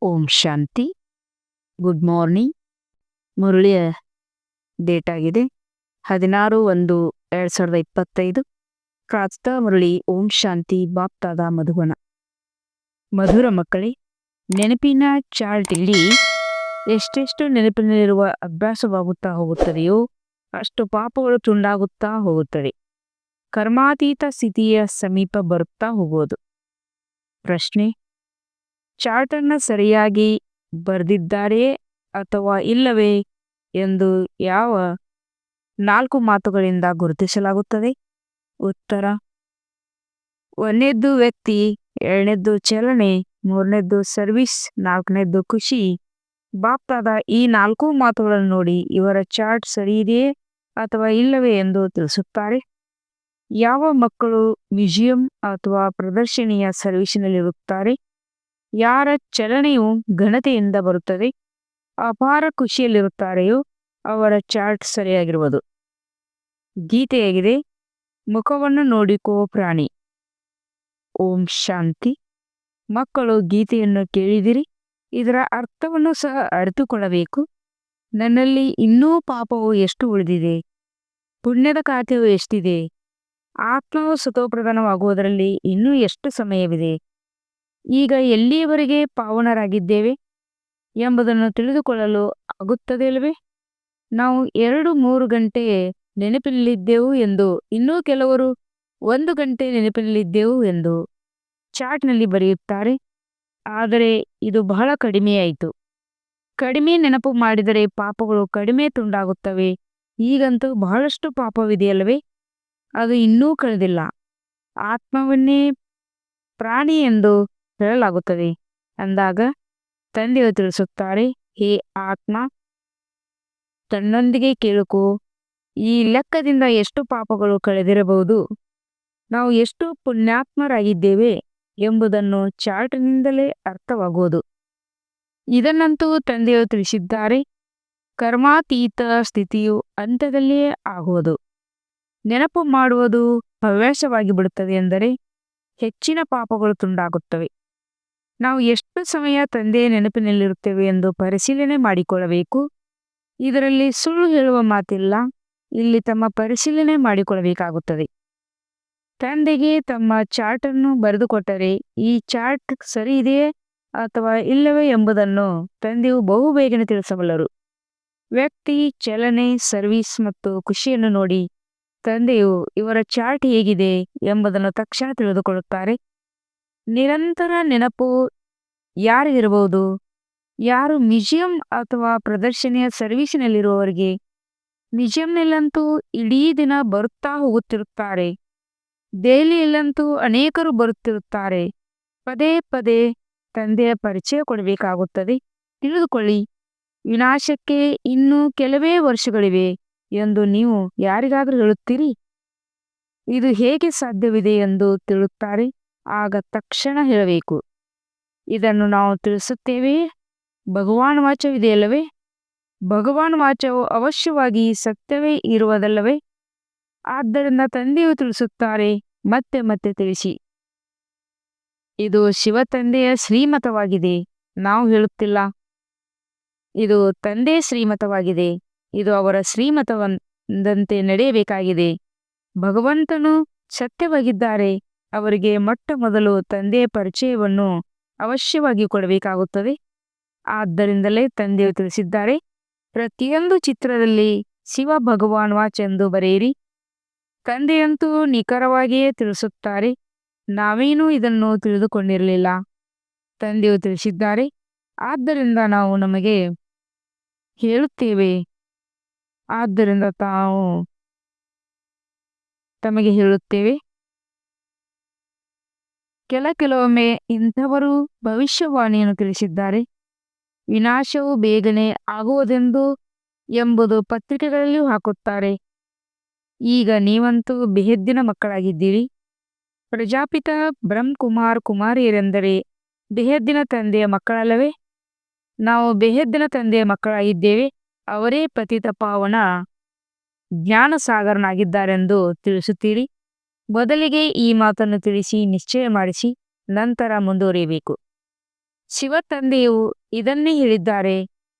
ಓಂ ಶಾಂತಿ. Good morning. ಮುರಳಿಯ date ಆಗಿದೆ 16/1/2025. ಪ್ರಾತಃ ಮುರಳಿ. ಓಂ ಶಾಂತಿ. ಬಾಪ್ತಾದ ಮಧುವನ. ಮಧುರ ಮಕ್ಕಳೇ, ನೆನಪಿನ ಚಾರ್ಟ್ ಇಲ್ಲಿ ಎಷ್ಟೆಷ್ಟು ನೆನಪಿನಲ್ಲಿರುವ ಅಭ್ಯಾಸವಾಗುತ್ತಾ ಹೋಗುತ್ತದೆಯೋ ಅಷ್ಟು ಪಾಪಗಳು ತುಂಡಾಗುತ್ತಾ ಹೋಗುತ್ತದೆ. ಕರ್ಮಾತೀತ ಸ್ಥಿತಿಯ ಸಮೀಪ ಬರುತ್ತಾ ಹೋಗುವುದು. ಪ್ರಶ್ನೆ: ಚಾರ್ಟನ್ನು ಸರಿಯಾಗಿ ಬರೆದಿದ್ದಾರೆಯೇ ಅಥವಾ ಇಲ್ಲವೇ ಎಂದು ಯಾವ 4 ಮಾತುಗಳಿಂದ ಗುರುತಿಸಲಾಗುತ್ತದೆ? ಉತ್ತರ: 1ನೇದ್ದು ವ್ಯಕ್ತಿ, 2ನೇದ್ದು ಚಲನೆ, 3ನೇದ್ದು ಸರ್ವಿಸ್, 4ನೇದ್ದು ಖುಷಿ. ಬಾಪ್ತಾದ ಈ 4 ಮಾತುಗಳನ್ನು ನೋಡಿ ಇವರ ಚಾರ್ಟ್ ಸರಿಯಿದೆಯೇ ಅಥವಾ ಇಲ್ಲವೇ ಎಂದು ತಿಳಿಸುತ್ತಾರೆ. ಯಾವ ಮಕ್ಕಳು ಮ್ಯೂಸಿಯಂ ಅಥವಾ ಪ್ರದರ್ಶನಿಯ ಸರ್ವಿಸಿನಲ್ಲಿರುತ್ತಾರೆ, ಯಾರ ಚಲನೆಯು ಘನತೆಯಿಂದ ಬರುತ್ತದೆ, ಅಪಾರ ಖುಷಿಯಲ್ಲಿರುತ್ತಾರೆಯೋ ಅವರ ಚಾರ್ಟ್ ಸರಿಯಾಗಿರುವುದು. ಗೀತೆಯಾಗಿದೆ: ಮುಖವನ್ನು ನೋಡಿಕೋ ಪ್ರಾಣಿ. ಓಂ ಶಾಂತಿ. ಮಕ್ಕಳು ಗೀತೆಯನ್ನು ಕೇಳಿದಿರಿ. ಇದರ ಅರ್ಥವನ್ನು ಸಹ ಅರಿತುಕೊಳ್ಳಬೇಕು. ನನ್ನಲ್ಲಿ ಇನ್ನೂ ಪಾಪವು ಎಷ್ಟು ಉಳಿದಿದೆ, ಪುಣ್ಯದ ಖಾತೆಯು ಎಷ್ಟಿದೆ, ಆತ್ಮವು ಸತೋಪ್ರಧಾನವಾಗುವುದರಲ್ಲಿ ಇನ್ನೂ ಎಷ್ಟು ಸಮಯವಿದೆ, ಈಗ ಎಲ್ಲಿಯವರೆಗೆ ಪಾವನರಾಗಿದ್ದೇವೆ ಎಂಬುದನ್ನು ತಿಳಿದುಕೊಳ್ಳಲು ಆಗುತ್ತದೆಯಲ್ಲವೇ? ನಾವು 2-3 ಗಂಟೆ ನೆನಪಿನಲ್ಲಿದ್ದೆವು ಎಂದು, ಇನ್ನೂ ಕೆಲವರು 1 ಗಂಟೆ ನೆನಪಿನಲ್ಲಿದ್ದೆವು ಎಂದು ಚಾರ್ಟ್ನಲ್ಲಿ ಬರೆಯುತ್ತಾರೆ. ಆದರೆ ಇದು ಬಹಳ ಕಡಿಮೆಯಾಯಿತು. ಕಡಿಮೆ ನೆನಪು ಮಾಡಿದರೆ ಪಾಪಗಳು ಕಡಿಮೆ ತುಂಡಾಗುತ್ತವೆ. ಈಗಂತೂ ಬಹಳಷ್ಟು ಪಾಪವಿದೆಯಲ್ಲವೇ? ಅದು ಇನ್ನೂ ಕಳೆದಿಲ್ಲ. ಆತ್ಮವನ್ನೇ ಪ್ರಾಣಿ ಎಂದು ಹೇಳಲಾಗುತ್ತದೆ ಅಂದಾಗ ತಂದೆಯು ತಿಳಿಸುತ್ತಾರೆ, ಹೇ ಆತ್ಮ, ತನ್ನೊಂದಿಗೆ ಕೇಳಿಕೋ, ಈ ಲೆಕ್ಕದಿಂದ ಎಷ್ಟು ಪಾಪಗಳು ಕಳೆದಿರಬಹುದು, ನಾವು ಎಷ್ಟು ಪುಣ್ಯಾತ್ಮರಾಗಿದ್ದೇವೆ ಎಂಬುದನ್ನು ಚಾರ್ಟ್ನಿಂದಲೇ ಅರ್ಥವಾಗುವುದು. ಇದನ್ನಂತೂ ತಂದೆಯು ತಿಳಿಸಿದ್ದಾರೆ. ಕರ್ಮಾತೀತ ಸ್ಥಿತಿಯು ಅಂತ್ಯದಲ್ಲಿಯೇ ಆಗುವುದು. ನೆನಪು ಮಾಡುವುದು ಹವ್ಯಾಸವಾಗಿ ಬಿಡುತ್ತದೆ ಎಂದರೆ ಹೆಚ್ಚಿನ ಪಾಪಗಳು ತುಂಡಾಗುತ್ತವೆ. ನಾವು ಎಷ್ಟು ಸಮಯ ತಂದೆಯ ನೆನಪಿನಲ್ಲಿರುತ್ತೇವೆ ಎಂದು ಪರಿಶೀಲನೆ ಮಾಡಿಕೊಳ್ಳಬೇಕು. ಇದರಲ್ಲಿ ಸುಳ್ಳು ಹೇಳುವ ಮಾತಿಲ್ಲ. ಇಲ್ಲಿ ತಮ್ಮ ಪರಿಶೀಲನೆ ಮಾಡಿಕೊಳ್ಳಬೇಕಾಗುತ್ತದೆ. ತಂದೆಗೆ ತಮ್ಮ ಚಾರ್ಟನ್ನು ಬರೆದುಕೊಟ್ಟರೆ ಈ ಚಾರ್ಟ್ ಸರಿ ಇದೆಯೇ ಅಥವಾ ಇಲ್ಲವೇ ಎಂಬುದನ್ನು ತಂದೆಯು ಬಹುಬೇಗನೆ ತಿಳಿಸಬಲ್ಲರು. ವ್ಯಕ್ತಿ, ಚಲನೆ, ಸರ್ವಿಸ್ ಮತ್ತು ಖುಷಿಯನ್ನು ನೋಡಿ ತಂದೆಯು ಇವರ ಚಾರ್ಟ್ ಹೇಗಿದೆ ಎಂಬುದನ್ನು ತಕ್ಷಣ ತಿಳಿದುಕೊಳ್ಳುತ್ತಾರೆ. ನಿರಂತರ ನೆನಪು ಯಾರಿಗಿರಬಹುದು? ಯಾರು ಮ್ಯೂಸಿಯಂ ಅಥವಾ ಪ್ರದರ್ಶನಿಯ ಸರ್ವಿಸಿನಲ್ಲಿರುವವರಿಗೆ. ಮ್ಯೂಸಿಯಂನಲ್ಲಂತೂ ಇಡೀ ದಿನ ಬರುತ್ತಾ ಹೋಗುತ್ತಿರುತ್ತಾರೆ. ದೆಹಲಿಯಲ್ಲಂತೂ ಅನೇಕರು ಬರುತ್ತಿರುತ್ತಾರೆ. ಪದೇ ಪದೇ ತಂದೆಯ ಪರಿಚಯ ಕೊಡಬೇಕಾಗುತ್ತದೆ. ತಿಳಿದುಕೊಳ್ಳಿ, ವಿನಾಶಕ್ಕೆ ಇನ್ನೂ ಕೆಲವೇ ವರ್ಷಗಳಿವೆ ಎಂದು ನೀವು ಯಾರಿಗಾದರೂ ಹೇಳುತ್ತೀರಿ? ಇದು ಹೇಗೆ ಸಾಧ್ಯವಿದೆ ಎಂದು ತಿಳಿಯುತ್ತಾರೆ. ಆಗ ತಕ್ಷಣ ಹೇಳಬೇಕು, ಇದನ್ನು ನಾವು ತಿಳಿಸುತ್ತೇವೆಯೇ? ಭಗವಾನ್ ವಾಚವಿದೆಯಲ್ಲವೇ? ಭಗವಾನ್ ವಾಚವು ಅವಶ್ಯವಾಗಿ ಸತ್ಯವೇ ಇರುವುದಲ್ಲವೇ? ಆದ್ದರಿಂದ ತಂದೆಯು ತಿಳಿಸುತ್ತಾರೆ, ಮತ್ತೆ ಮತ್ತೆ ತಿಳಿಸಿ, ಇದು ಶಿವ ತಂದೆಯ ಶ್ರೀಮತವಾಗಿದೆ. ನಾವು ಹೇಳುತ್ತಿಲ್ಲ. ಇದು ತಂದೆಯ ಶ್ರೀಮತವಾಗಿದೆ. ಇದು ಅವರ ಶ್ರೀಮತವಂದಂತೆ ನಡೆಯಬೇಕಾಗಿದೆ. ಭಗವಂತನು ಸತ್ಯವಾಗಿದ್ದಾರೆ. ಅವರಿಗೆ ಮೊಟ್ಟ ಮೊದಲು ತಂದೆಯ ಪರಿಚಯವನ್ನು ಅವಶ್ಯವಾಗಿ ಕೊಡಬೇಕಾಗುತ್ತದೆ. ಆದ್ದರಿಂದಲೇ ತಂದೆಯು ತಿಳಿಸಿದ್ದಾರೆ, ಪ್ರತಿಯೊಂದು ಚಿತ್ರದಲ್ಲಿ ಶಿವ ಭಗವಾನ್ ವಾಚ್ ಎಂದು ಬರೆಯಿರಿ. ತಂದೆಯಂತೂ ನಿಖರವಾಗಿಯೇ ತಿಳಿಸುತ್ತಾರೆ. ನಾವೇನೂ ಇದನ್ನು ತಿಳಿದುಕೊಂಡಿರಲಿಲ್ಲ. ತಂದೆಯು ತಿಳಿಸಿದ್ದಾರೆ. ಆದ್ದರಿಂದ ನಾವು ನಮಗೆ ಹೇಳುತ್ತೇವೆ. ಆದ್ದರಿಂದ ತಾವು ತಮಗೆ ಹೇಳುತ್ತೇವೆ. ಕೆಲವೊಮ್ಮೆ ಇಂಥವರು ಭವಿಷ್ಯವಾಣಿಯನ್ನು ತಿಳಿಸಿದ್ದಾರೆ. ವಿನಾಶವು ಬೇಗನೆ ಆಗುವುದೆಂದು ಎಂಬುದು ಪತ್ರಿಕೆಗಳಲ್ಲಿಯೂ ಹಾಕುತ್ತಾರೆ. ಈಗ ನೀವಂತೂ ಬೆಹದ್ದಿನ ಮಕ್ಕಳಾಗಿದ್ದೀರಿ. ಪ್ರಜಾಪಿತ ಬ್ರಹ್ಮಕುಮಾರ್ ಕುಮಾರಿಯರೆಂದರೆ ಬೆಹದ್ದಿನ ತಂದೆಯ ಮಕ್ಕಳಲ್ಲವೇ? ನಾವು ಬೆಹದ್ದಿನ ತಂದೆಯ ಮಕ್ಕಳಾಗಿದ್ದೇವೆ. ಅವರೇ ಪತಿತ ಪಾವನ ಜ್ಞಾನಸಾಗರನಾಗಿದ್ದಾರೆಂದು ತಿಳಿಸುತ್ತೀರಿ. ಮೊದಲಿಗೆ ಈ ಮಾತನ್ನು ತಿಳಿಸಿ ನಿಶ್ಚಯ ಮಾಡಿಸಿ ನಂತರ ಮುಂದುವರಿಯಬೇಕು. ಶಿವತಂದೆಯು ಇದನ್ನೇ ಹೇಳಿದ್ದಾರೆ.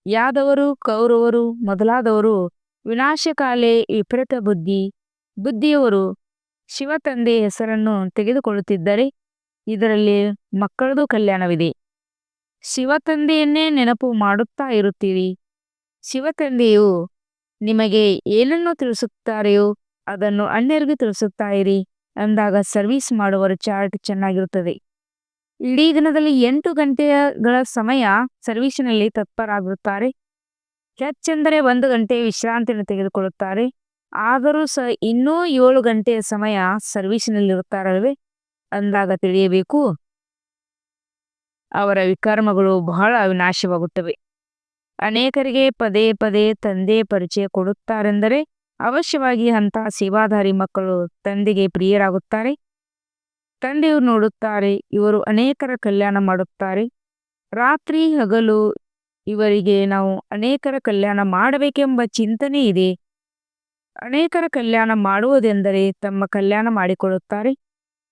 ಯಾದವರು ಕೌರವರು ಮೊದಲಾದವರು ವಿನಾಶಕಾಲೆ ವಿಪರೀತ ಬುದ್ಧಿಯವರು ಶಿವತಂದೆ ಹೆಸರನ್ನು ತೆಗೆದುಕೊಳ್ಳುತ್ತಿದ್ದರೆ ಇದರಲ್ಲಿ ಮಕ್ಕಳದು ಕಲ್ಯಾಣವಿದೆ. ಶಿವತಂದೆಯನ್ನೇ ನೆನಪು ಮಾಡುತ್ತಾ ಇರುತ್ತೀರಿ. ಶಿವತಂದೆಯು ನಿಮಗೆ ಏನನ್ನು ತಿಳಿಸುತ್ತಾರೆಯೋ ಅದನ್ನು ಅನ್ಯರಿಗೂ ತಿಳಿಸುತ್ತಾ ಇರಿ ಅಂದಾಗ ಸರ್ವಿಸ್ ಮಾಡುವವರ ಚಾರ್ಟ್ ಚೆನ್ನಾಗಿರುತ್ತದೆ. ಇಡೀ ದಿನದಲ್ಲಿ 8 ಗಂಟೆಗಳ ಸಮಯ ಸರ್ವೀಸಿನಲ್ಲಿ ತತ್ಪರಾಗಿರುತ್ತಾರೆ. ಹೆಚ್ಚೆಂದರೆ 1 ಗಂಟೆ ವಿಶ್ರಾಂತಿಯನ್ನು ತೆಗೆದುಕೊಳ್ಳುತ್ತಾರೆ. ಆದರೂ ಸಹ ಇನ್ನೂ 7 ಗಂಟೆಯ ಸಮಯ ಸರ್ವೀಸಿನಲ್ಲಿರುತ್ತಾರಲ್ವೇ ಅಂದಾಗ ತಿಳಿಯಬೇಕು ಅವರ ವಿಕರ್ಮಗಳು ಬಹಳ ವಿನಾಶವಾಗುತ್ತವೆ. ಅನೇಕರಿಗೆ ಪದೇ ಪದೇ ತಂದೆ ಪರಿಚಯ ಕೊಡುತ್ತಾರೆಂದರೆ ಅವಶ್ಯವಾಗಿ ಅಂತಹ ಸೇವಾಧಾರಿ ಮಕ್ಕಳು ತಂದೆಗೆ ಪ್ರಿಯರಾಗುತ್ತಾರೆ. ತಂದೆಯು ನೋಡುತ್ತಾರೆ, ಇವರು ಅನೇಕರ ಕಲ್ಯಾಣ ಮಾಡುತ್ತಾರೆ. ರಾತ್ರಿ ಹಗಲು ಇವರಿಗೆ ನಾವು ಅನೇಕರ ಕಲ್ಯಾಣ ಮಾಡಬೇಕೆಂಬ ಚಿಂತನೆ ಇದೆ. ಅನೇಕರ ಕಲ್ಯಾಣ ಮಾಡುವುದೆಂದರೆ ತಮ್ಮ ಕಲ್ಯಾಣ ಮಾಡಿಕೊಳ್ಳುತ್ತಾರೆ.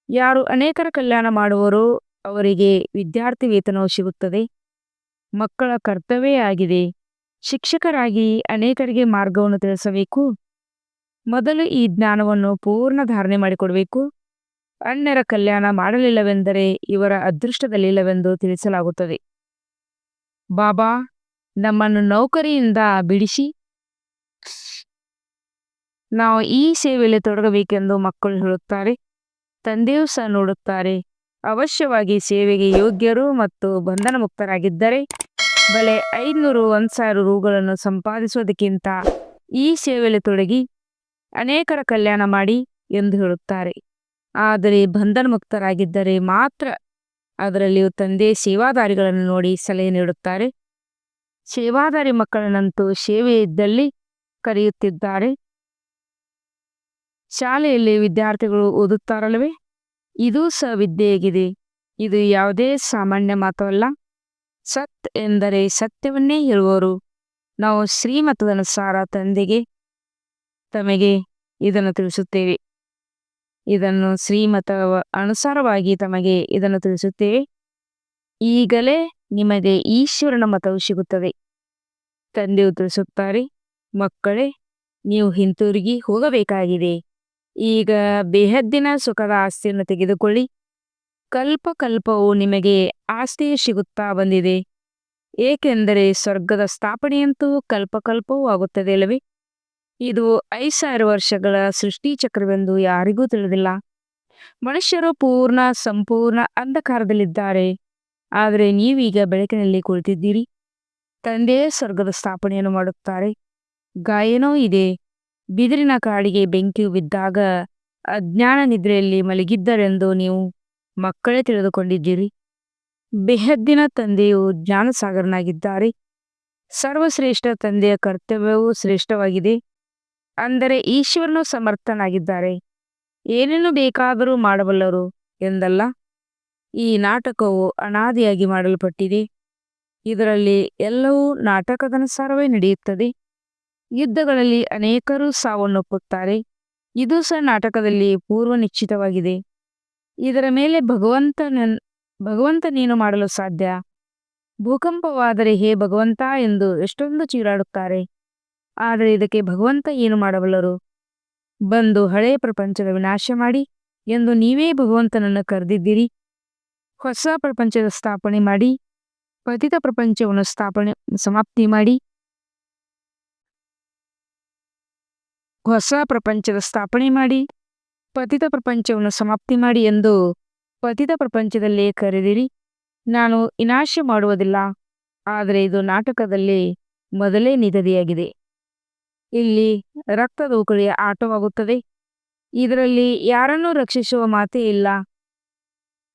ಯಾರು ಅನೇಕರ ಕಲ್ಯಾಣ ಮಾಡುವರೋ ಅವರಿಗೆ ವಿದ್ಯಾರ್ಥಿ ವೇತನವು ಸಿಗುತ್ತದೆ. ಮಕ್ಕಳ ಕರ್ತವ್ಯ ಆಗಿದೆ ಶಿಕ್ಷಕರಾಗಿ ಅನೇಕರಿಗೆ ಮಾರ್ಗವನ್ನು ತಿಳಿಸಬೇಕು. ಮೊದಲು ಈ ಜ್ಞಾನವನ್ನು ಪೂರ್ಣ ಧಾರಣೆ ಮಾಡಿಕೊಡಬೇಕು. ಅನ್ಯರ ಕಲ್ಯಾಣ ಮಾಡಲಿಲ್ಲವೆಂದರೆ ಇವರ ಅದೃಷ್ಟದಲ್ಲಿಲ್ಲವೆಂದು ತಿಳಿಸಲಾಗುತ್ತದೆ. ಬಾಬಾ ನಮ್ಮನ್ನು ನೌಕರಿಯಿಂದ ಬಿಡಿಸಿ ನಾವು ಈ ಸೇವೆಯಲ್ಲಿ ತೊಡಗಬೇಕೆಂದು ಮಕ್ಕಳು ಹೇಳುತ್ತಾರೆ. ತಂದೆಯೂ ಸಹ ನೋಡುತ್ತಾರೆ. ಅವಶ್ಯವಾಗಿ ಸೇವೆಗೆ ಯೋಗ್ಯರು ಮತ್ತು ಬಂಧನ ಮುಕ್ತರಾಗಿದ್ದರೆ ಬಲೆ 500-1000 ರೂಗಳನ್ನು ಸಂಪಾದಿಸುವುದಕ್ಕಿಂತ ಈ ಸೇವೆಯಲ್ಲಿ ತೊಡಗಿ ಅನೇಕರ ಕಲ್ಯಾಣ ಮಾಡಿ ಎಂದು ಹೇಳುತ್ತಾರೆ. ಆದರೆ ಬಂಧನ ಮುಕ್ತರಾಗಿದ್ದರೆ ಮಾತ್ರ ಅದರಲ್ಲಿಯೂ ತಂದೆ ಸೇವಾದಾರಿಗಳನ್ನು ನೋಡಿ ಸಲಹೆ ನೀಡುತ್ತಾರೆ. ಸೇವಾದಾರಿ ಮಕ್ಕಳನ್ನಂತೂ ಸೇವೆ ಇದ್ದಲ್ಲಿ ಕರೆಯುತ್ತಿದ್ದಾರೆ. ಶಾಲೆಯಲ್ಲಿ ವಿದ್ಯಾರ್ಥಿಗಳು ಓದುತ್ತಾರಲ್ಲವೇ, ಇದೂ ಸಹ ವಿದ್ಯೆಯಾಗಿದೆ. ಇದು ಯಾವುದೇ ಸಾಮಾನ್ಯ ಮಾತಲ್ಲ. ಸತ್ ಎಂದರೆ ಸತ್ಯವನ್ನೇ ಹೇಳುವರು. ನಾವು ಶ್ರೀಮತದನುಸಾರ ತಮಗೆ ಇದನ್ನು ತಿಳಿಸುತ್ತೇವೆ. ಅನುಸಾರವಾಗಿ ತಮಗೆ ಇದನ್ನು ತಿಳಿಸುತ್ತೇವೆ. ಈಗಲೇ ನಿಮಗೆ ಈಶ್ವರನ ಮತವು ಸಿಗುತ್ತದೆ. ತಂದೆಯು ತಿಳಿಸುತ್ತಾರೆ, ಮಕ್ಕಳೇ ನೀವು ಹಿಂತಿರುಗಿ ಹೋಗಬೇಕಾಗಿದೆ. ಈಗ ಬೇಹದ್ದಿನ ಸುಖದ ಆಸ್ತಿಯನ್ನು ತೆಗೆದುಕೊಳ್ಳಿ. ಕಲ್ಪವು ನಿಮಗೆ ಆಸ್ತಿಯು ಸಿಗುತ್ತಾ ಬಂದಿದೆ. ಏಕೆಂದರೆ ಸ್ವರ್ಗದ ಸ್ಥಾಪನೆಯಂತೂ ಕಲ್ಪವೂ ಆಗುತ್ತದೆ ಅಲ್ಲವೇ. ಇದು 5000 ವರ್ಷಗಳ ಸೃಷ್ಟಿ ಚಕ್ರವೆಂದು ಯಾರಿಗೂ ತಿಳಿದಿಲ್ಲ. ಮನುಷ್ಯರು ಸಂಪೂರ್ಣ ಅಂಧಕಾರದಲ್ಲಿದ್ದಾರೆ. ಆದರೆ ನೀವೀಗ ಬೆಳಕಿನಲ್ಲಿ ಕುಳಿತಿದ್ದೀರಿ. ತಂದೆಯೇ ಸ್ವರ್ಗದ ಸ್ಥಾಪನೆಯನ್ನು ಮಾಡುತ್ತಾರೆ. ಗಾಯನೂ ಇದೆ. ಬಿದಿರಿನ ಕಾಡಿಗೆ ಬೆಂಕಿಯು ಬಿದ್ದಾಗ ಅಜ್ಞಾನ ನಿದ್ರೆಯಲ್ಲಿ ಮಲಗಿದ್ದರೆಂದು ನೀವು ಮಕ್ಕಳೇ ತಿಳಿದುಕೊಂಡಿದ್ದೀರಿ. ಬೆಹದ್ದಿನ ತಂದೆಯು ಜ್ಞಾನಸಾಗರನಾಗಿದ್ದಾರೆ. ಸರ್ವಶ್ರೇಷ್ಠ ತಂದೆಯ ಕರ್ತವ್ಯವೂ ಶ್ರೇಷ್ಠವಾಗಿದೆ. ಅಂದರೆ ಈಶ್ವರನು ಸಮರ್ಥನಾಗಿದ್ದಾರೆ. ಏನನ್ನು ಬೇಕಾದರೂ ಮಾಡಬಲ್ಲರು ಎಂದಲ್ಲ. ಈ ನಾಟಕವು ಅನಾದಿಯಾಗಿ ಮಾಡಲ್ಪಟ್ಟಿದೆ. ಇದರಲ್ಲಿ ಎಲ್ಲವೂ ನಾಟಕದನುಸಾರವೇ ನಡೆಯುತ್ತದೆ. ಯುದ್ಧಗಳಲ್ಲಿ ಅನೇಕರು ಸಾವನ್ನಪ್ಪುತ್ತಾರೆ. ಇದು ಸಹ ನಾಟಕದಲ್ಲಿ ಪೂರ್ವ ನಿಶ್ಚಿತವಾಗಿದೆ. ಇದರ ಮೇಲೆ ಭಗವಂತನೇನು ಮಾಡಲು ಸಾಧ್ಯ? ಭೂಕಂಪವಾದರೆ ಹೇ ಭಗವಂತ ಎಂದು ಎಷ್ಟೊಂದು ಚೀರಾಡುತ್ತಾರೆ. ಆದರೆ ಇದಕ್ಕೆ ಭಗವಂತ ಏನು ಮಾಡಬಲ್ಲರು? ಬಂದು ಹಳೆಯ ಪ್ರಪಂಚದ ವಿನಾಶ ಮಾಡಿ ಎಂದು ನೀವೇ ಭಗವಂತನನ್ನು ಕರೆದಿದ್ದೀರಿ. ಹೊಸ ಪ್ರಪಂಚದ ಸ್ಥಾಪನೆ ಮಾಡಿ ಪತಿತ ಪ್ರಪಂಚವನ್ನು ಸಮಾಪ್ತಿ ಮಾಡಿ ಪತಿತ ಪ್ರಪಂಚವನ್ನು ಸಮಾಪ್ತಿ ಮಾಡಿ ಎಂದು ಪತಿತ ಪ್ರಪಂಚದಲ್ಲೇ ಕರೆದಿರಿ. ನಾನು ವಿನಾಶ ಮಾಡುವುದಿಲ್ಲ. ಆದರೆ ಇದು ನಾಟಕದಲ್ಲಿ ಮೊದಲೇ ನಿಗದಿಯಾಗಿದೆ. ಇಲ್ಲಿ ರಕ್ತದ ಉಕುಳಿಯ ಆಟವಾಗುತ್ತದೆ. ಇದರಲ್ಲಿ ಯಾರನ್ನೂ ರಕ್ಷಿಸುವ ಮಾತೇ ಇಲ್ಲ.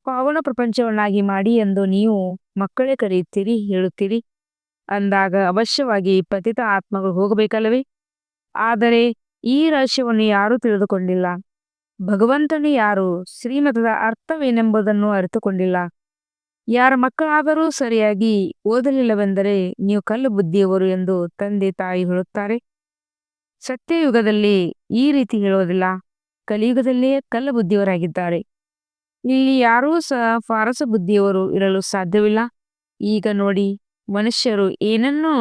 ಪಾವನ ಪ್ರಪಂಚವನ್ನಾಗಿ ಮಾಡಿ ಎಂದು ನೀವು ಮಕ್ಕಳೇ ಹೇಳುತ್ತೀರಿ. ಅಂದಾಗ ಅವಶ್ಯವಾಗಿ ಪತಿತ ಆತ್ಮಗಳು ಹೋಗಬೇಕಲ್ಲವೇ. ಆದರೆ ಈ ರಹಸ್ಯವನ್ನು ಯಾರೂ ತಿಳಿದುಕೊಂಡಿಲ್ಲ. ಭಗವಂತನು ಯಾರು, ಶ್ರೀಮತದ ಅರ್ಥವೇನೆಂಬುದನ್ನು ಅರಿತುಕೊಂಡಿಲ್ಲ. ಯಾರ ಮಕ್ಕಳಾದರೂ ಸರಿಯಾಗಿ ಓದಲಿಲ್ಲವೆಂದರೆ ನೀವು ಕಲ್ಲು ಬುದ್ಧಿಯವರು ಎಂದು ತಂದೆ ತಾಯಿ ಹೇಳುತ್ತಾರೆ. ಸತ್ಯಯುಗದಲ್ಲಿ ಈ ರೀತಿ ಹೇಳುವುದಿಲ್ಲ. ಕಲಿಯುಗದಲ್ಲಿಯೇ ಕಲ್ಲು ಬುದ್ಧಿಯವರಾಗಿದ್ದಾರೆ. ಇಲ್ಲಿ ಯಾರೂ ಸಹ ಫಾರಸ ಬುದ್ಧಿಯವರು ಇರಲು ಸಾಧ್ಯವಿಲ್ಲ. ಈಗ ನೋಡಿ, ಮನುಷ್ಯರು ಏನನ್ನೂ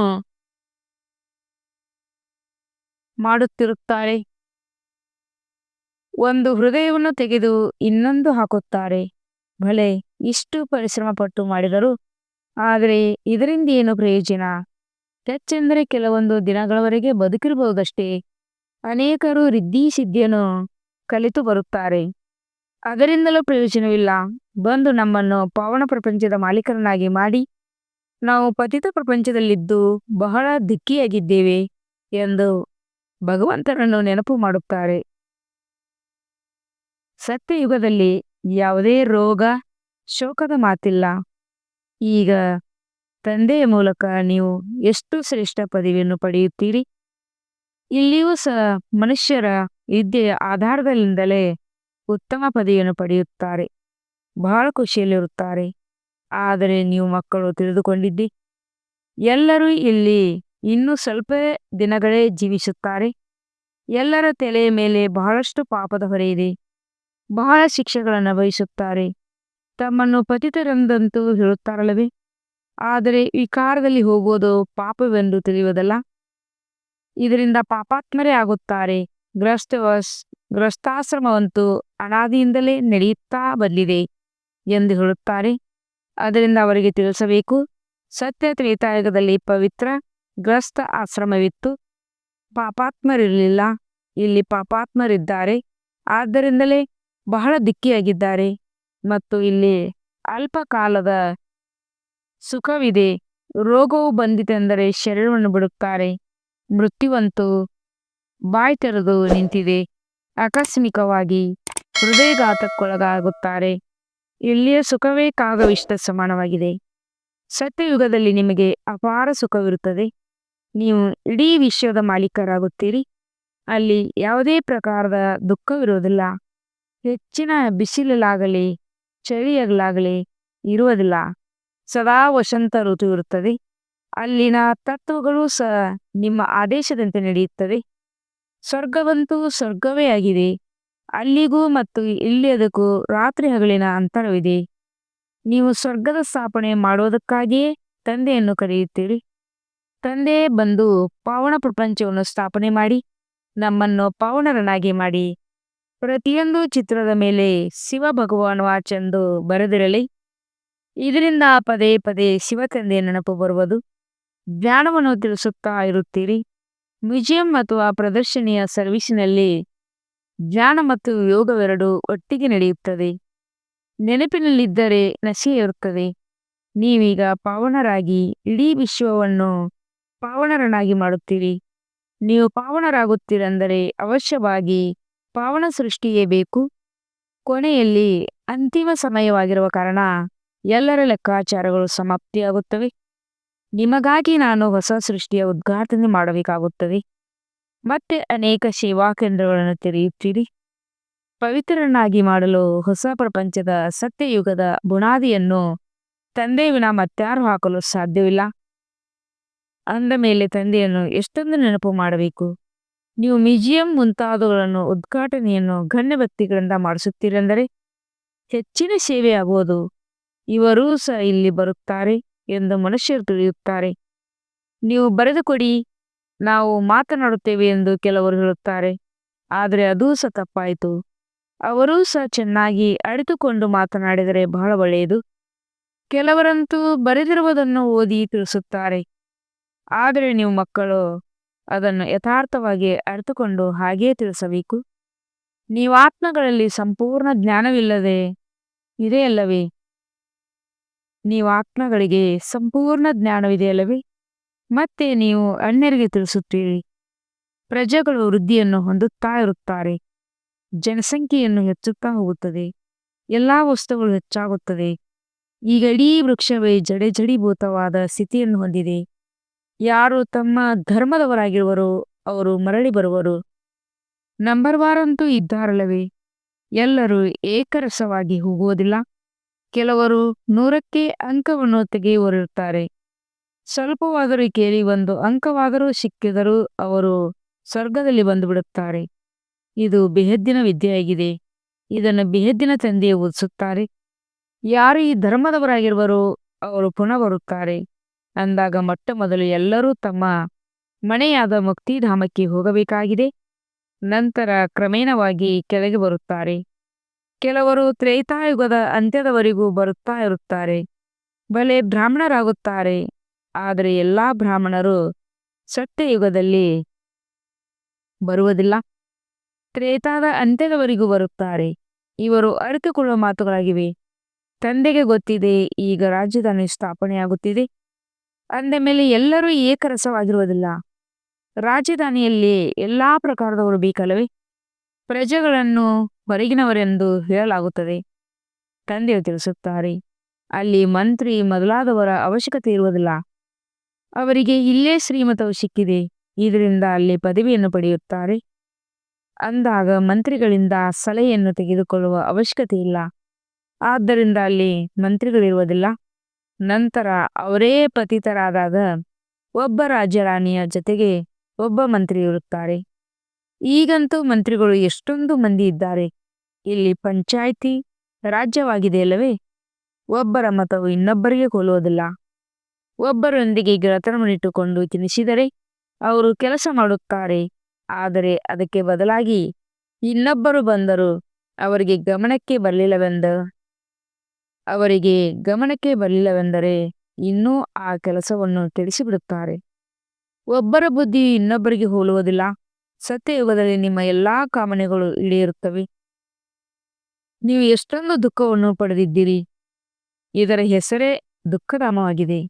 ಮಾಡುತ್ತಿರುತ್ತಾರೆ. ಒಂದು ಹೃದಯವನ್ನು ತೆಗೆದು ಇನ್ನೊಂದು ಹಾಕುತ್ತಾರೆ. ಭಲೆ ಇಷ್ಟು ಪರಿಶ್ರಮ ಪಟ್ಟು ಮಾಡಿದರು, ಆದರೆ ಇದರಿಂದ ಏನು ಪ್ರಯೋಜನ? ಹೆಚ್ಚೆಂದರೆ ಕೆಲವೊಂದು ದಿನಗಳವರೆಗೆ ಬದುಕಿರಬಹುದಷ್ಟೇ. ಅನೇಕರು ರಿದ್ದಿ ಸಿದ್ಧಿಯನ್ನು ಕಲಿತು ಬರುತ್ತಾರೆ, ಅದರಿಂದಲೂ ಪ್ರಯೋಜನವಿಲ್ಲ. ಬಂದು ನಮ್ಮನ್ನು ಪಾವನ ಪ್ರಪಂಚದ ಮಾಲೀಕರನ್ನಾಗಿ ಮಾಡಿ, ನಾವು ಪತಿತ ಪ್ರಪಂಚದಲ್ಲಿದ್ದು ಬಹಳ ದುಃಖಿಯಾಗಿದ್ದೇವೆ ಎಂದು ಭಗವಂತನನ್ನು ನೆನಪು ಮಾಡುತ್ತಾರೆ. ಸತ್ಯಯುಗದಲ್ಲಿ ಯಾವುದೇ ರೋಗ ಶೋಕದ ಮಾತಿಲ್ಲ. ಈಗ ತಂದೆಯ ಮೂಲಕ ನೀವು ಎಷ್ಟು ಶ್ರೇಷ್ಠ ಪದವಿಯನ್ನು ಪಡೆಯುತ್ತೀರಿ. ಇಲ್ಲಿಯೂ ಸಹ ಮನುಷ್ಯರ ವಿದ್ಯೆಯ ಆಧಾರದಲ್ಲಿಂದಲೇ ಉತ್ತಮ ಪದವಿಯನ್ನು ಪಡೆಯುತ್ತಾರೆ, ಬಹಳ ಖುಷಿಯಲ್ಲಿರುತ್ತಾರೆ. ಆದರೆ ನೀವು ಮಕ್ಕಳು ತಿಳಿದುಕೊಂಡಿದ್ದಿ, ಎಲ್ಲರೂ ಇಲ್ಲಿ ಇನ್ನೂ ಸ್ವಲ್ಪ ದಿನಗಳೇ ಜೀವಿಸುತ್ತಾರೆ. ಎಲ್ಲರ ತಲೆಯ ಮೇಲೆ ಬಹಳಷ್ಟು ಪಾಪದ ಹೊರೆ ಇದೆ, ಬಹಳ ಶಿಕ್ಷೆಗಳನ್ನು ಅನುಭವಿಸುತ್ತಾರೆ. ತಮ್ಮನ್ನು ಪತಿತರೆಂದಂತೂ ಹೇಳುತ್ತಾರಲ್ಲವೇ, ಆದರೆ ವಿಕಾರದಲ್ಲಿ ಹೋಗುವುದು ಪಾಪವೆಂದು ತಿಳಿಯುವುದಲ್ಲ. ಇದರಿಂದ ಪಾಪಾತ್ಮರೇ ಆಗುತ್ತಾರೆ. ಗೃಹಸ್ಥಾಶ್ರಮವಂತೂ ಅನಾದಿಯಿಂದಲೇ ನಡೆಯುತ್ತಾ ಬಂದಿದೆ ಎಂದು ಹೇಳುತ್ತಾರೆ. ಅದರಿಂದ ಅವರಿಗೆ ತಿಳಿಸಬೇಕು, ಸತ್ಯ ತ್ರೇತಾಯುಗದಲ್ಲಿ ಪವಿತ್ರ ಗೃಹಸ್ಥ ಆಶ್ರಮವಿತ್ತು, ಪಾಪಾತ್ಮರಿರಲಿಲ್ಲ. ಇಲ್ಲಿ ಪಾಪಾತ್ಮರಿದ್ದಾರೆ, ಆದ್ದರಿಂದಲೇ ಬಹಳ ದುಃಖಿಯಾಗಿದ್ದಾರೆ. ಮತ್ತು ಇಲ್ಲಿ ಅಲ್ಪ ಕಾಲದ ಸುಖವಿದೆ. ರೋಗವು ಬಂದಿತೆಂದರೆ ಶರೀರವನ್ನು ಬಿಡುತ್ತಾರೆ. ಮೃತ್ಯುವಂತೂ ಬಾಯಿ ತೆರೆದು ನಿಂತಿದೆ. ಆಕಸ್ಮಿಕವಾಗಿ ಹೃದಯಘಾತಕ್ಕೊಳಗಾಗುತ್ತಾರೆ. ಇಲ್ಲಿಯ ಸುಖವೇ ಕಾಗವಿಷ್ಟ ಸಮಾನವಾಗಿದೆ. ಸತ್ಯಯುಗದಲ್ಲಿ ನಿಮಗೆ ಅಪಾರ ಸುಖವಿರುತ್ತದೆ. ನೀವು ಇಡೀ ವಿಶ್ವದ ಮಾಲೀಕರಾಗುತ್ತೀರಿ. ಅಲ್ಲಿ ಯಾವುದೇ ಪ್ರಕಾರದ ದುಃಖವಿರುವುದಿಲ್ಲ. ಹೆಚ್ಚಿನ ಬಿಸಿಲಾಗಲಿ ಚಳಿಯಲಾಗಲಿ ಇರುವುದಿಲ್ಲ. ಸದಾ ವಸಂತ ಋತು ಇರುತ್ತದೆ. ಅಲ್ಲಿನ ತತ್ವಗಳು ಸಹ ನಿಮ್ಮ ಆದೇಶದಂತೆ ನಡೆಯುತ್ತವೆ. ಸ್ವರ್ಗವಂತೂ ಸ್ವರ್ಗವೇ ಆಗಿದೆ. ಅಲ್ಲಿಗೂ ಮತ್ತು ಇಲ್ಲಿಯದಕ್ಕೂ ರಾತ್ರಿ ಹಗಲಿನ ಅಂತರವಿದೆ. ನೀವು ಸ್ವರ್ಗದ ಸ್ಥಾಪನೆ ಮಾಡುವುದಕ್ಕಾಗಿಯೇ ತಂದೆಯನ್ನು ಕರೆಯುತ್ತೀರಿ. ತಂದೆ ಬಂದು ಪಾವನ ಪ್ರಪಂಚವನ್ನು ಸ್ಥಾಪನೆ ಮಾಡಿ ನಮ್ಮನ್ನು ಪಾವನರನ್ನಾಗಿ ಮಾಡಿ. ಪ್ರತಿಯೊಂದು ಚಿತ್ರದ ಮೇಲೆ ಶಿವ ಭಗವಾನ್ ವಾಚ್ ಎಂದು ಬರೆದಿರಲಿ. ಇದರಿಂದ ಪದೇ ಪದೇ ಶಿವ ತಂದೆಯ ನೆನಪು ಬರುವುದು. ಜ್ಞಾನವನ್ನು ತಿಳಿಸುತ್ತಾ ಇರುತ್ತೀರಿ. ಮ್ಯೂಸಿಯಂ ಅಥವಾ ಪ್ರದರ್ಶನಿಯ ಸರ್ವಿಸಿನಲ್ಲಿ ಜ್ಞಾನ ಮತ್ತು ಯೋಗವೆರಡು ಒಟ್ಟಿಗೆ ನಡೆಯುತ್ತದೆ. ನೆನಪಿನಲ್ಲಿದ್ದರೆ ನಶೆ ಇರುತ್ತದೆ. ನೀವೀಗ ಪಾವನರಾಗಿ ಇಡೀ ವಿಶ್ವವನ್ನು ಪಾವನರನ್ನಾಗಿ ಮಾಡುತ್ತೀರಿ. ನೀವು ಪಾವನರಾಗುತ್ತೀರೆಂದರೆ ಅವಶ್ಯವಾಗಿ ಪಾವನ ಸೃಷ್ಟಿಯೇ ಬೇಕು. ಕೊನೆಯಲ್ಲಿ ಅಂತಿಮ ಸಮಯವಾಗಿರುವ ಕಾರಣ ಎಲ್ಲರ ಲೆಕ್ಕಾಚಾರಗಳು ಸಮಾಪ್ತಿಯಾಗುತ್ತವೆ. ನಿಮಗಾಗಿ ನಾನು ಹೊಸ ಸೃಷ್ಟಿಯ ಉದ್ಘಾಟನೆ ಮಾಡಬೇಕಾಗುತ್ತದೆ. ಮತ್ತೆ ಅನೇಕ ಸೇವಾ ಕೇಂದ್ರಗಳನ್ನು ತೆರೆಯುತ್ತೀರಿ. ಪವಿತ್ರರನ್ನಾಗಿ ಮಾಡಲು ಹೊಸ ಪ್ರಪಂಚದ ಸತ್ಯಯುಗದ ಬುನಾದಿಯನ್ನು ತಂದೆ ವಿನ ಮತ್ಯಾರು ಹಾಕಲು ಸಾಧ್ಯವಿಲ್ಲ. ಅಂದ ಮೇಲೆ ತಂದೆಯನ್ನು ಎಷ್ಟೊಂದು ನೆನಪು ಮಾಡಬೇಕು. ನೀವು ಮ್ಯೂಸಿಯಂ ಮುಂತಾದವುಗಳನ್ನು ಉದ್ಘಾಟನೆಯನ್ನು ಗಣ್ಯ ವ್ಯಕ್ತಿಗಳಿಂದ ಮಾಡಿಸುತ್ತೀರೆಂದರೆ ಹೆಚ್ಚಿನ ಸೇವೆಯಾಗುವುದು. ಇವರೂ ಸಹ ಇಲ್ಲಿ ಬರುತ್ತಾರೆ ಎಂದು ಮನುಷ್ಯರು ತಿಳಿಯುತ್ತಾರೆ. ನೀವು ಬರೆದು ಕೊಡಿ, ನಾವು ಮಾತನಾಡುತ್ತೇವೆ ಎಂದು ಕೆಲವರು ಹೇಳುತ್ತಾರೆ. ಆದರೆ ಅದೂ ಸಹ ತಪ್ಪಾಯಿತು. ಅವರೂ ಸಹ ಚೆನ್ನಾಗಿ ಅರಿತುಕೊಂಡು ಮಾತನಾಡಿದರೆ ಬಹಳ ಒಳ್ಳೆಯದು. ಕೆಲವರಂತೂ ಬರೆದಿರುವುದನ್ನು ಓದಿ ತಿಳಿಸುತ್ತಾರೆ. ಆದರೆ ನೀವು ಮಕ್ಕಳು ಅದನ್ನು ಯಥಾರ್ಥವಾಗಿ ಅರಿತುಕೊಂಡು ಹಾಗೆಯೇ ತಿಳಿಸಬೇಕು. ನೀವು ಆತ್ಮಗಳಲ್ಲಿ ಸಂಪೂರ್ಣ ಜ್ಞಾನವಿಲ್ಲದೆ ಇದೆಯಲ್ಲವೇ? ನೀವು ಆತ್ಮಗಳಿಗೆ ಸಂಪೂರ್ಣ ಜ್ಞಾನವಿದೆಯಲ್ಲವೇ? ಮತ್ತೆ ನೀವು ಅನ್ಯರಿಗೆ ತಿಳಿಸುತ್ತೀರಿ. ಪ್ರಜೆಗಳು ವೃದ್ಧಿಯನ್ನು ಹೊಂದುತ್ತಾ ಇರುತ್ತಾರೆ. ಜನಸಂಖ್ಯೆಯನ್ನು ಹೆಚ್ಚುತ್ತಾ ಹೋಗುತ್ತದೆ. ಎಲ್ಲ ವಸ್ತುಗಳು ಹೆಚ್ಚಾಗುತ್ತದೆ. ಈಗ ಇಡೀ ವೃಕ್ಷವೇ ಜಡೀಭೂತವಾದ ಸ್ಥಿತಿಯನ್ನು ಹೊಂದಿದೆ. ಯಾರು ತಮ್ಮ ಧರ್ಮದವರಾಗಿರುವರೋ ಅವರು ಮರಳಿ ಬರುವರು. ನಂಬರ್ವಾರಂತೂ ಇದ್ದಾರಲ್ಲವೇ? ಎಲ್ಲರೂ ಏಕರಸವಾಗಿ ಹೋಗುವುದಿಲ್ಲ. ಕೆಲವರು 100ಕ್ಕೆ ಅಂಕವನ್ನು ತೆಗೆಯುವರಿರುತ್ತಾರೆ. ಸ್ವಲ್ಪವಾದರೂ ಕೇಳಿ ಒಂದು ಅಂಕವಾದರೂ ಸಿಕ್ಕಿದರೂ ಅವರು ಸ್ವರ್ಗದಲ್ಲಿ ಬಂದು ಬಿಡುತ್ತಾರೆ. ಇದು ಬೇಹದ್ದಿನ ವಿದ್ಯೆಯಾಗಿದೆ. ಇದನ್ನು ಬೇಹದ್ದಿನ ತಂದೆಯೇ ಓದಿಸುತ್ತಾರೆ. ಯಾರು ಈ ಧರ್ಮದವರಾಗಿರುವರೋ ಅವರು ಪುನಃ ಬರುತ್ತಾರೆ. ಅಂದಾಗ ಮೊಟ್ಟ ಮೊದಲು ಎಲ್ಲರೂ ತಮ್ಮ ಮನೆಯಾದ ಮುಕ್ತಿಧಾಮಕ್ಕೆ ಹೋಗಬೇಕಾಗಿದೆ. ನಂತರ ಕ್ರಮೇಣವಾಗಿ ಕೆಳಗೆ ಬರುತ್ತಾರೆ. ಕೆಲವರು ತ್ರೇತಾಯುಗದ ಅಂತ್ಯದವರೆಗೂ ಬರುತ್ತಾ ಇರುತ್ತಾರೆ. ಬಲೆ ಬ್ರಾಹ್ಮಣರಾಗುತ್ತಾರೆ. ಆದರೆ ಎಲ್ಲಾ ಬ್ರಾಹ್ಮಣರು ಸತ್ಯಯುಗದಲ್ಲಿ ಬರುವುದಿಲ್ಲ. ತ್ರೇತಾದ ಅಂತ್ಯದವರೆಗೂ ಬರುತ್ತಾರೆ. ಇವರು ಅರಿತುಕೊಳ್ಳುವ ಮಾತುಗಳಾಗಿವೆ. ತಂದೆಗೆ ಗೊತ್ತಿದೆ ಈಗ ರಾಜಧಾನಿ ಸ್ಥಾಪನೆಯಾಗುತ್ತಿದೆ. ಅಂದ ಮೇಲೆ ಎಲ್ಲರೂ ಏಕರಸವಾಗಿರುವುದಿಲ್ಲ. ರಾಜಧಾನಿಯಲ್ಲಿ ಎಲ್ಲಾ ಪ್ರಕಾರದವರು ಬೇಕಲ್ಲವೇ? ಪ್ರಜೆಗಳನ್ನು ಹೊರಗಿನವರೆಂದು ಹೇಳಲಾಗುತ್ತದೆ. ತಂದೆಯು ತಿಳಿಸುತ್ತಾರೆ, ಅಲ್ಲಿ ಮಂತ್ರಿ ಮೊದಲಾದವರ ಅವಶ್ಯಕತೆ ಇರುವುದಿಲ್ಲ. ಅವರಿಗೆ ಇಲ್ಲೇ ಶ್ರೀಮತವು ಸಿಕ್ಕಿದೆ. ಇದರಿಂದ ಅಲ್ಲಿ ಪದವಿಯನ್ನು ಪಡೆಯುತ್ತಾರೆ. ಅಂದಾಗ ಮಂತ್ರಿಗಳಿಂದ ಸಲಹೆಯನ್ನು ತೆಗೆದುಕೊಳ್ಳುವ ಅವಶ್ಯಕತೆ ಇಲ್ಲ. ಆದ್ದರಿಂದ ಅಲ್ಲಿ ಮಂತ್ರಿಗಳಿರುವುದಿಲ್ಲ. ನಂತರ ಅವರೇ ಪತಿತರಾದಾಗ ಒಬ್ಬ ರಾಜರಾಣಿಯ ಜೊತೆಗೆ ಒಬ್ಬ ಮಂತ್ರಿ ಇರುತ್ತಾರೆ. ಈಗಂತೂ ಮಂತ್ರಿಗಳು ಎಷ್ಟೊಂದು ಮಂದಿ ಇದ್ದಾರೆ. ಇಲ್ಲಿ ಪಂಚಾಯಿತಿ ರಾಜ್ಯವಾಗಿದೆಯಲ್ಲವೇ? ಒಬ್ಬರ ಮತವು ಇನ್ನೊಬ್ಬರಿಗೆ ಹೋಲುವುದಿಲ್ಲ. ಒಬ್ಬರೊಂದಿಗೆ ಗೆಳೆತನವನ್ನಿಟ್ಟುಕೊಂಡು ತಿನ್ನಿಸಿದರೆ ಅವರು ಕೆಲಸ ಮಾಡುತ್ತಾರೆ. ಆದರೆ ಅದಕ್ಕೆ ಬದಲಾಗಿ ಇನ್ನೊಬ್ಬರು ಬಂದರು ಅವರಿಗೆ ಗಮನಕ್ಕೆ ಬರಲಿಲ್ಲವೆಂದರೆ ಇನ್ನೂ ಆ ಕೆಲಸವನ್ನು ತಿಳಿಸಿಬಿಡುತ್ತಾರೆ. ಒಬ್ಬರ ಬುದ್ಧಿ ಇನ್ನೊಬ್ಬರಿಗೆ ಹೋಲುವುದಿಲ್ಲ. ಸತ್ಯಯುಗದಲ್ಲಿ ನಿಮ್ಮ ಎಲ್ಲಾ ಕಾಮನೆಗಳು ಈಡೇರುತ್ತವೆ. ನೀವು ಎಷ್ಟೊಂದು ದುಃಖವನ್ನು ಪಡೆದಿದ್ದೀರಿ. ಇದರ ಹೆಸರೇ ದುಃಖಧಾಮವಾಗಿದೆ.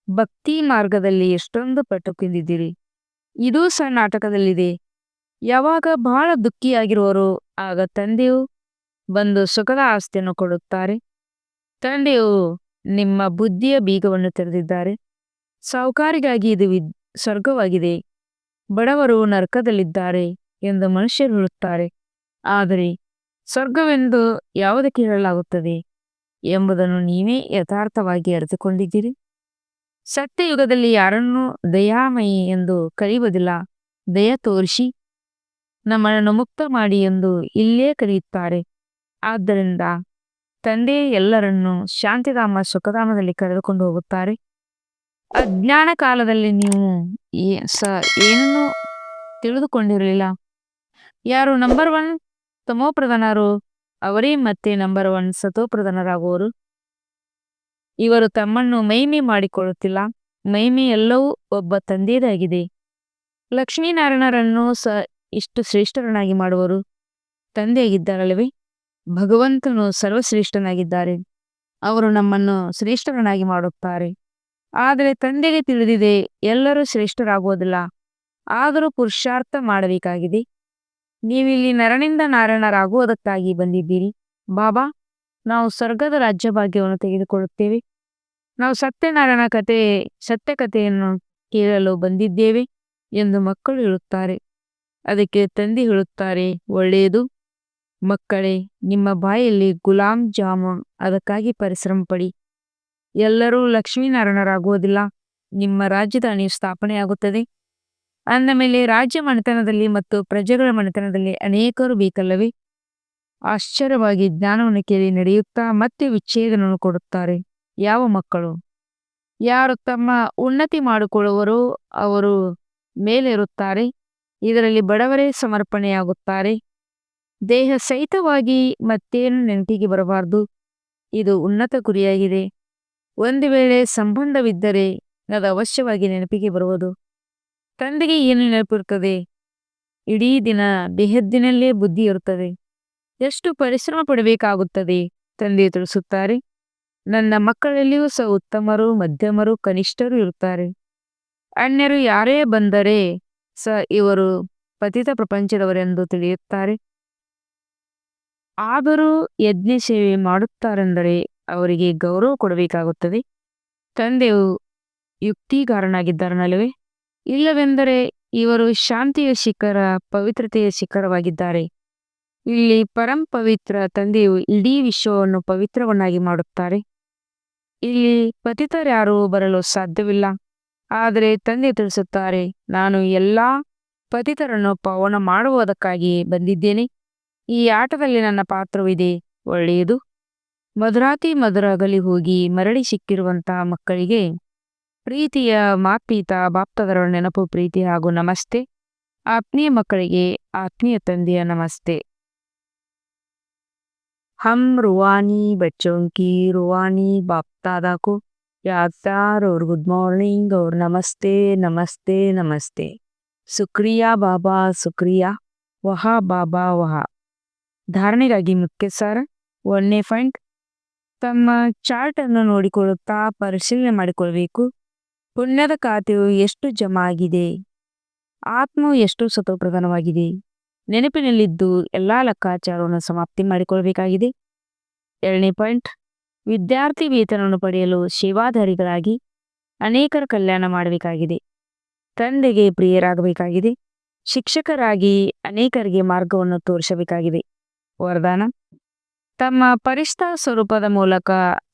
ಭಕ್ತಿ ಮಾರ್ಗದಲ್ಲಿ ಎಷ್ಟೊಂದು ಪಟ್ಟು ತಿಂದಿದ್ದೀರಿ. ಇದೂ ಸಹ ನಾಟಕದಲ್ಲಿದೆ. ಯಾವಾಗ ಬಹಳ ದುಃಖಿಯಾಗಿರುವರೋ ಆಗ ತಂದೆಯು ಬಂದು ಸುಖದ ಆಸ್ತಿಯನ್ನು ಕೊಡುತ್ತಾರೆ. ತಂದೆಯು ನಿಮ್ಮ ಬುದ್ಧಿಯ ಬೀಗವನ್ನು ತೆರೆದಿದ್ದಾರೆ. ಸಾಹುಕಾರಿಗಾಗಿ ಇದು ಸ್ವರ್ಗವಾಗಿದೆ, ಬಡವರು ನರಕದಲ್ಲಿದ್ದಾರೆ ಎಂದು ಮನುಷ್ಯರು ಹೇಳುತ್ತಾರೆ. ಆದರೆ ಸ್ವರ್ಗವೆಂದು ಯಾವುದಕ್ಕೆ ಹೇಳಲಾಗುತ್ತದೆ ಎಂಬುದನ್ನು ನೀವೇ ಯಥಾರ್ಥವಾಗಿ ಅರಿತುಕೊಂಡಿದ್ದೀರಿ. ಸತ್ಯಯುಗದಲ್ಲಿ ಯಾರನ್ನೂ ದಯಾಮಯಿ ಎಂದು ಕರೆಯುವುದಿಲ್ಲ. ದಯ ತೋರಿಸಿ ನಮ್ಮನ್ನು ಮುಕ್ತ ಮಾಡಿ ಎಂದು ಇಲ್ಲೇ ಕರೆಯುತ್ತಾರೆ. ಆದ್ದರಿಂದ ತಂದೆ ಎಲ್ಲರನ್ನೂ ಶಾಂತಿಧಾಮ ಸುಖಧಾಮದಲ್ಲಿ ಕರೆದುಕೊಂಡು ಹೋಗುತ್ತಾರೆ. ಅಜ್ಞಾನ ಕಾಲದಲ್ಲಿ ನೀವು ಏನನ್ನೂ ತಿಳಿದುಕೊಂಡಿರಲಿಲ್ಲ. ಯಾರು ನಂಬರ್ 1 ತಮೋಪ್ರಧಾನರು ಅವರೇ ಮತ್ತೆ ನಂಬರ್ 1 ಸತೋಪ್ರಧಾನರಾಗುವರು. ಇವರು ತಮ್ಮನ್ನು ಮಹಿಮೆ ಮಾಡಿಕೊಳ್ಳುತ್ತಿಲ್ಲ. ಮಹಿಮೆ ಎಲ್ಲವೂ ಒಬ್ಬ ತಂದೆಯದಾಗಿದೆ. ಲಕ್ಷ್ಮೀನಾರಾಯಣರನ್ನು ಇಷ್ಟು ಶ್ರೇಷ್ಠರನ್ನಾಗಿ ಮಾಡುವರು ತಂದೆಯಾಗಿದ್ದಾರಲ್ಲವೇ? ಭಗವಂತನು ಸರ್ವಶ್ರೇಷ್ಠನಾಗಿದ್ದಾರೆ. ಅವರು ನಮ್ಮನ್ನು ಶ್ರೇಷ್ಠರನ್ನಾಗಿ ಮಾಡುತ್ತಾರೆ. ಆದರೆ ತಂದೆಗೆ ತಿಳಿದಿದೆ ಎಲ್ಲರೂ ಶ್ರೇಷ್ಠರಾಗುವುದಿಲ್ಲ. ಆದರೂ ಪುರುಷಾರ್ಥ ಮಾಡಬೇಕಾಗಿದೆ. ನೀವಿಲ್ಲಿ ನರನಿಂದ ನಾರಾಯಣರಾಗುವುದಕ್ಕಾಗಿ ಬಂದಿದ್ದೀರಿ. ಬಾಬಾ, ನಾವು ಸ್ವರ್ಗದ ರಾಜ್ಯ ಭಾಗ್ಯವನ್ನು ತೆಗೆದುಕೊಳ್ಳುತ್ತೇವೆ. ನಾವು ಸತ್ಯನಾರಾಯಣ ಸತ್ಯಕಥೆಯನ್ನು ಕೇಳಲು ಬಂದಿದ್ದೇವೆ ಎಂದು ಮಕ್ಕಳು ಹೇಳುತ್ತಾರೆ. ಅದಕ್ಕೆ ತಂದೆ ಹೇಳುತ್ತಾರೆ, ಒಳ್ಳೆಯದು ಮಕ್ಕಳೇ, ನಿಮ್ಮ ಬಾಯಲ್ಲಿ ಗುಲಾಮ್ ಜಾಮೂನ್, ಅದಕ್ಕಾಗಿ ಪರಿಶ್ರಮ ಪಡಿ. ಎಲ್ಲರೂ ಲಕ್ಷ್ಮೀನಾರಾಯಣರಾಗುವುದಿಲ್ಲ. ನಿಮ್ಮ ರಾಜಧಾನಿಯು ಸ್ಥಾಪನೆಯಾಗುತ್ತದೆ. ಅಂದ ಮೇಲೆ ರಾಜ್ಯ ಮನೆತನದಲ್ಲಿ ಮತ್ತು ಪ್ರಜೆಗಳ ಮನೆತನದಲ್ಲಿ ಅನೇಕರು ಬೇಕಲ್ಲವೇ? ಆಶ್ಚರ್ಯವಾಗಿ ಜ್ಞಾನವನ್ನು ಕೇಳಿ ನಡೆಯುತ್ತಾ ಮತ್ತೆ ವಿಚ್ಛೇದನವನ್ನು ಕೊಡುತ್ತಾರೆ. ಯಾವ ಮಕ್ಕಳು? ಯಾರು ತಮ್ಮ ಉನ್ನತಿ ಮಾಡಿಕೊಳ್ಳುವರೋ ಅವರು ಮೇಲೇರುತ್ತಾರೆ. ಇದರಲ್ಲಿ ಬಡವರೇ ಸಮರ್ಪಣೆಯಾಗುತ್ತಾರೆ. ದೇಹ ಸಹಿತವಾಗಿ ಮತ್ತೇನು ನೆನಪಿಗೆ ಬರಬಾರದು. ಇದು ಉನ್ನತ ಗುರಿಯಾಗಿದೆ. ಒಂದು ವೇಳೆ ಸಂಬಂಧವಿದ್ದರೆ ಅದು ಅವಶ್ಯವಾಗಿ ನೆನಪಿಗೆ ಬರುವುದು. ತಂದೆಗೆ ಏನು ನೆನಪಿರುತ್ತದೆ? ಇಡೀ ದಿನ ದೇಹದ್ದಿನಲ್ಲೇ ಬುದ್ಧಿ ಇರುತ್ತದೆ. ಎಷ್ಟು ಪರಿಶ್ರಮ ಪಡಬೇಕಾಗುತ್ತದೆ? ತಂದೆ ತಿಳಿಸುತ್ತಾರೆ, ನನ್ನ ಮಕ್ಕಳಲ್ಲಿಯೂ ಸಹ ಉತ್ತಮರು, ಮಧ್ಯಮರು, ಕನಿಷ್ಠರು ಇರುತ್ತಾರೆ. ಅನ್ಯರು ಯಾರೇ ಬಂದರೆ ಸಹ ಇವರು ಪತಿತ ಪ್ರಪಂಚದವರೆಂದು ತಿಳಿಯುತ್ತಾರೆ. ಆದರೂ ಯಜ್ಞ ಸೇವೆ ಮಾಡುತ್ತಾರೆಂದರೆ ಅವರಿಗೆ ಗೌರವ ಕೊಡಬೇಕಾಗುತ್ತದೆ. ತಂದೆಯು ಯುಕ್ತಿಗಾರನಾಗಿದ್ದಾರನಲ್ಲವೇ? ಇಲ್ಲವೆಂದರೆ ಇವರು ಶಾಂತಿಯ ಶಿಖರ, ಪವಿತ್ರತೆಯ ಶಿಖರವಾಗಿದ್ದಾರೆ. ಇಲ್ಲಿ ಪವಿತ್ರ ತಂದೆಯು ಇಡೀ ವಿಶ್ವವನ್ನು ಪವಿತ್ರವನ್ನಾಗಿ ಮಾಡುತ್ತಾರೆ. ಇಲ್ಲಿ ಪತಿತರ್ಯಾರೂ ಬರಲು ಸಾಧ್ಯವಿಲ್ಲ. ಆದರೆ ತಂದೆ ತಿಳಿಸುತ್ತಾರೆ, ನಾನು ಎಲ್ಲಾ ಪತಿತರನ್ನು ಪಾವನ ಮಾಡುವುದಕ್ಕಾಗಿ ಬಂದಿದ್ದೇನೆ. ಈ ಆಟದಲ್ಲಿ ನನ್ನ ಪಾತ್ರವಿದೆ. ಒಳ್ಳೆಯದು ಮಧುರಾತಿ ಮಧುರಗಲಿ ಹೋಗಿ ಮರಳಿ ಸಿಕ್ಕಿರುವಂತಹ ಮಕ್ಕಳಿಗೆ ಪ್ರೀತಿಯ ಮಾತ್ಪೀತ ಬಾಪ್ತದರ ನೆನಪು ಪ್ರೀತಿ ಹಾಗೂ ನಮಸ್ತೆ. ಆತ್ಮೀಯ ಮಕ್ಕಳಿಗೆ ಆತ್ಮೀಯ ತಂದೆಯ ನಮಸ್ತೆ. हम रूहानी बच्चों की रूहानी बाप दादा को याद प्यार और गुड मॉर्निंग और नमस्ते नमस्ते नमस्ते. शुक्रिया बाबा शुक्रिया वह बाबा वह. ಧಾರಣೆಗಾಗಿ ಮುಖ್ಯ ಸಾರ 1ನೇ ಪಾಯಿಂಟ್, ತಮ್ಮ ಚಾರ್ಟ್ ಅನ್ನು ನೋಡಿಕೊಳ್ಳುತ್ತಾ ಪರಿಶೀಲನೆ ಮಾಡಿಕೊಳ್ಳಬೇಕು. ಪುಣ್ಯದ ಖಾತೆಯು ಎಷ್ಟು ಜಮಾ ಆಗಿದೆ, ಆತ್ಮವು ಎಷ್ಟು ಸತೋಪ್ರಧಾನವಾಗಿದೆ. ನೆನಪಿನಲ್ಲಿದ್ದು ಎಲ್ಲ ಲೆಕ್ಕಾಚಾರವನ್ನು ಸಮಾಪ್ತಿ ಮಾಡಿಕೊಳ್ಳಬೇಕಾಗಿದೆ. 2ನೇ ಪಾಯಿಂಟ್, ವಿದ್ಯಾರ್ಥಿ ವೇತನವನ್ನು ಪಡೆಯಲು ಸೇವಾಧಾರಿಗಳಾಗಿ ಅನೇಕರ ಕಲ್ಯಾಣ ಮಾಡಬೇಕಾಗಿದೆ. ತಂದೆಗೆ ಪ್ರಿಯರಾಗಬೇಕಾಗಿದೆ. ಶಿಕ್ಷಕರಾಗಿ ಅನೇಕರಿಗೆ ಮಾರ್ಗವನ್ನು ತೋರಿಸಬೇಕಾಗಿದೆ. ವರದಾನ, ತಮ್ಮ ಪರಿಷ್ಠ ಸ್ವರೂಪದ ಮೂಲಕ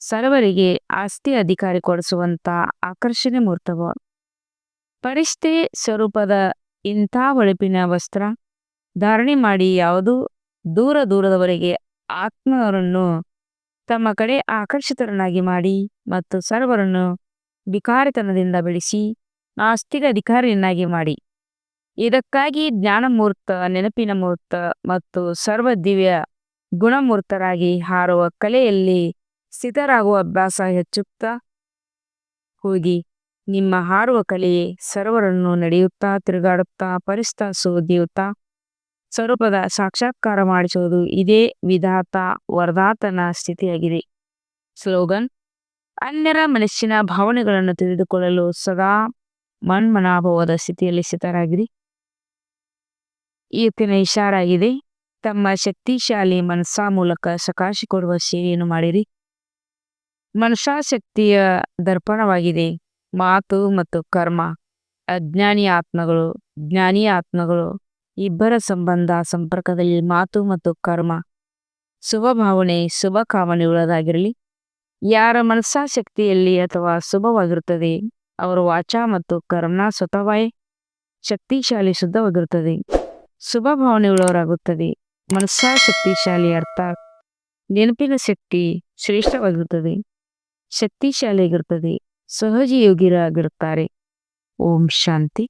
ಸರ್ವರಿಗೆ ಆಸ್ತಿ ಅಧಿಕಾರಿ ಕೊಡಿಸುವಂತ ಆಕರ್ಷಣೆ ಮೂರ್ತವ. ಪರಿಷ್ಠೆ ಸ್ವರೂಪದ ಇಂಥ ಹೊಳಪಿನ ವಸ್ತ್ರ ಧಾರಣೆ ಮಾಡಿ ಯಾವುದೂ ದೂರದವರೆಗೆ ಆತ್ಮರನ್ನು ತಮ್ಮ ಕಡೆ ಆಕರ್ಷಿತರನ್ನಾಗಿ ಮಾಡಿ ಮತ್ತು ಸರ್ವರನ್ನು ವಿಕಾರಿತನದಿಂದ ಬೆಳೆಸಿ ಆಸ್ತಿಕ ಅಧಿಕಾರಿಯನ್ನಾಗಿ ಮಾಡಿ. ಇದಕ್ಕಾಗಿ ಜ್ಞಾನಮೂರ್ತ, ನೆನಪಿನ ಮೂರ್ತ ಮತ್ತು ಸರ್ವ ದಿವ್ಯ ಗುಣಮೂರ್ತರಾಗಿ ಹಾರುವ ಕಲೆಯಲ್ಲಿ ಸ್ಥಿತರಾಗುವ ಅಭ್ಯಾಸ ಹೆಚ್ಚುತ್ತಾ ಹೋಗಿ ನಿಮ್ಮ ಹಾರುವ ಕಲೆಯೇ ಸರ್ವರನ್ನು ನಡೆಯುತ್ತಾ ತಿರುಗಾಡುತ್ತಾ ಪರಿಷ್ಠ ಸೋದಿಯುತ್ತಾ ಸ್ವರೂಪದ ಸಾಕ್ಷಾತ್ಕಾರ ಮಾಡಿಸುವುದು. ಇದೇ ವಿಧಾತ ವರದಾತನ ಸ್ಥಿತಿಯಾಗಿದೆ. ಸ್ಲೋಗನ್, ಅನ್ಯರ ಮನಸ್ಸಿನ ಭಾವನೆಗಳನ್ನು ತಿಳಿದುಕೊಳ್ಳಲು ಸದಾ ಮನ್ಮನಾಭವದ ಸ್ಥಿತಿಯಲ್ಲಿ ಸ್ಥಿತರಾಗಿರಿ. ಇವತ್ತಿನ ಇಶಾರ ಆಗಿದೆ, ತಮ್ಮ ಶಕ್ತಿಶಾಲಿ ಮನಸ್ಸ ಮೂಲಕ ಸಕಾಶಿ ಕೊಡುವ ಸೇವೆಯನ್ನು ಮಾಡಿರಿ. ಮನುಷ್ಯಾಶಕ್ತಿಯ ದರ್ಪಣವಾಗಿದೆ ಮಾತು ಮತ್ತು ಕರ್ಮ. ಅಜ್ಞಾನಿ ಆತ್ಮಗಳು ಜ್ಞಾನಿ ಆತ್ಮಗಳು ಇಬ್ಬರ ಸಂಪರ್ಕದಲ್ಲಿ ಮಾತು ಮತ್ತು ಕರ್ಮ ಶುಭ ಭಾವನೆ ಶುಭ ಕಾಮನೆಯುಳ್ಳದಾಗಿರಲಿ. ಯಾರ ಮನಸ್ಸಾಶಕ್ತಿಯಲ್ಲಿ ಅಥವಾ ಶುಭವಾಗಿರುತ್ತದೆ ಅವರ ವಾಚ ಮತ್ತು ಕರ್ಮ ಸ್ವತಃವೇ ಶಕ್ತಿಶಾಲಿ ಶುದ್ಧವಾಗಿರುತ್ತದೆ, ಶುಭ ಭಾವನೆಯುಳ್ಳವರಾಗುತ್ತದೆ. ಮನಸ್ಸಾಶಕ್ತಿಶಾಲಿ ಅರ್ಥ ನೆನಪಿನ ಶಕ್ತಿ ಶ್ರೇಷ್ಠವಾಗಿರುತ್ತದೆ, ಶಕ್ತಿಶಾಲಿಯಾಗಿರುತ್ತದೆ, ಸಹಜ ಯೋಗಿರಾಗಿರುತ್ತಾರೆ. ಓಂ ಶಾಂತಿ.